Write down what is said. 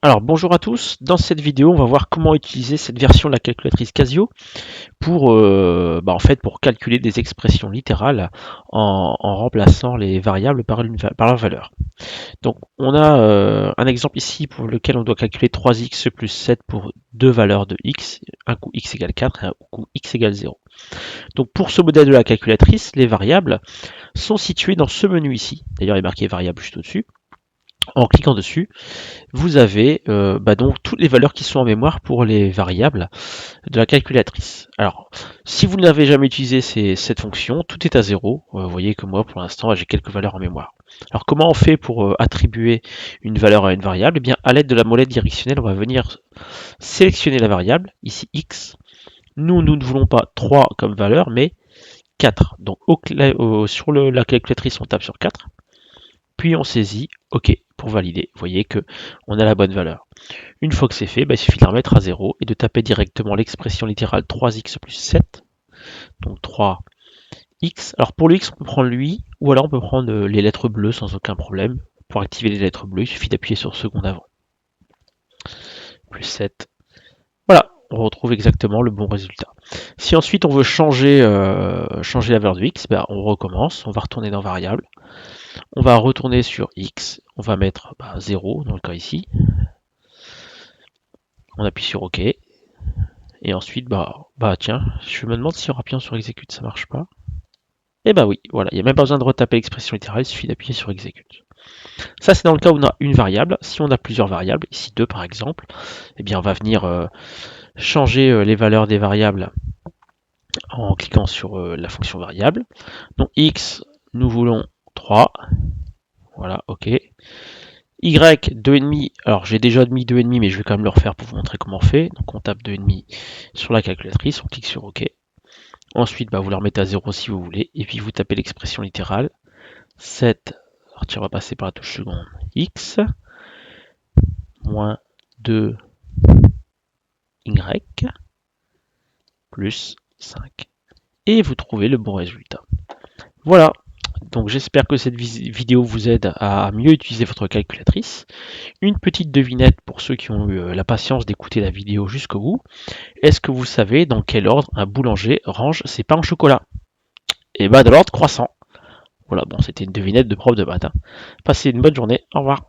Alors bonjour à tous, dans cette vidéo on va voir comment utiliser cette version de la calculatrice Casio pour, en fait, pour calculer des expressions littérales en remplaçant les variables par leur valeur. Donc on a un exemple ici pour lequel on doit calculer 3x plus 7 pour deux valeurs de x, un coup x égale 4 et un coup x égale 0. Donc pour ce modèle de la calculatrice, les variables sont situées dans ce menu ici, d'ailleurs il est marqué variable juste au-dessus. En cliquant dessus, vous avez donc toutes les valeurs qui sont en mémoire pour les variables de la calculatrice. Alors, si vous n'avez jamais utilisé cette fonction, tout est à zéro. Vous voyez que moi, pour l'instant, j'ai quelques valeurs en mémoire. Alors, comment on fait pour attribuer une valeur à une variable? Eh bien, à l'aide de la molette directionnelle, on va venir sélectionner la variable, ici x. Nous ne voulons pas 3 comme valeur, mais 4. Donc, sur la calculatrice, on tape sur 4. Puis on saisit OK pour valider. Vous voyez que on a la bonne valeur. Une fois que c'est fait, il suffit de la remettre à 0 et de taper directement l'expression littérale 3x plus 7. Donc 3x. Alors pour le x, on peut prendre lui, ou alors on peut prendre les lettres bleues sans aucun problème. Pour activer les lettres bleues, il suffit d'appuyer sur second avant. Plus 7. Voilà, on retrouve exactement le bon résultat. Si ensuite on veut changer la valeur de x, on recommence, on va retourner dans variable, on va retourner sur x, on va mettre 0 dans le cas ici, on appuie sur OK, et ensuite, tiens, je me demande si en appuyant sur exécute ça marche pas. Et oui, voilà, il n'y a même pas besoin de retaper l'expression littérale, il suffit d'appuyer sur exécute. Ça, c'est dans le cas où on a une variable. Si on a plusieurs variables, ici deux par exemple, eh bien on va venir changer les valeurs des variables en cliquant sur la fonction variable. Donc x, nous voulons 3. Voilà, ok. Y, 2,5. Alors j'ai déjà mis 2,5, mais je vais quand même le refaire pour vous montrer comment on fait. Donc on tape 2,5 sur la calculatrice, on clique sur OK. Ensuite, vous la remettez à 0 si vous voulez, et puis vous tapez l'expression littérale 7, alors tiens, on va passer par la touche seconde, x, moins 2, y, plus 5. Et vous trouvez le bon résultat. Voilà, donc j'espère que cette vidéo vous aide à mieux utiliser votre calculatrice. Une petite devinette pour ceux qui ont eu la patience d'écouter la vidéo jusqu'au bout. Est-ce que vous savez dans quel ordre un boulanger range ses pains au chocolat? Et dans l'ordre croissant. Voilà, bon, c'était une devinette de prof de maths. Passez une bonne journée, au revoir.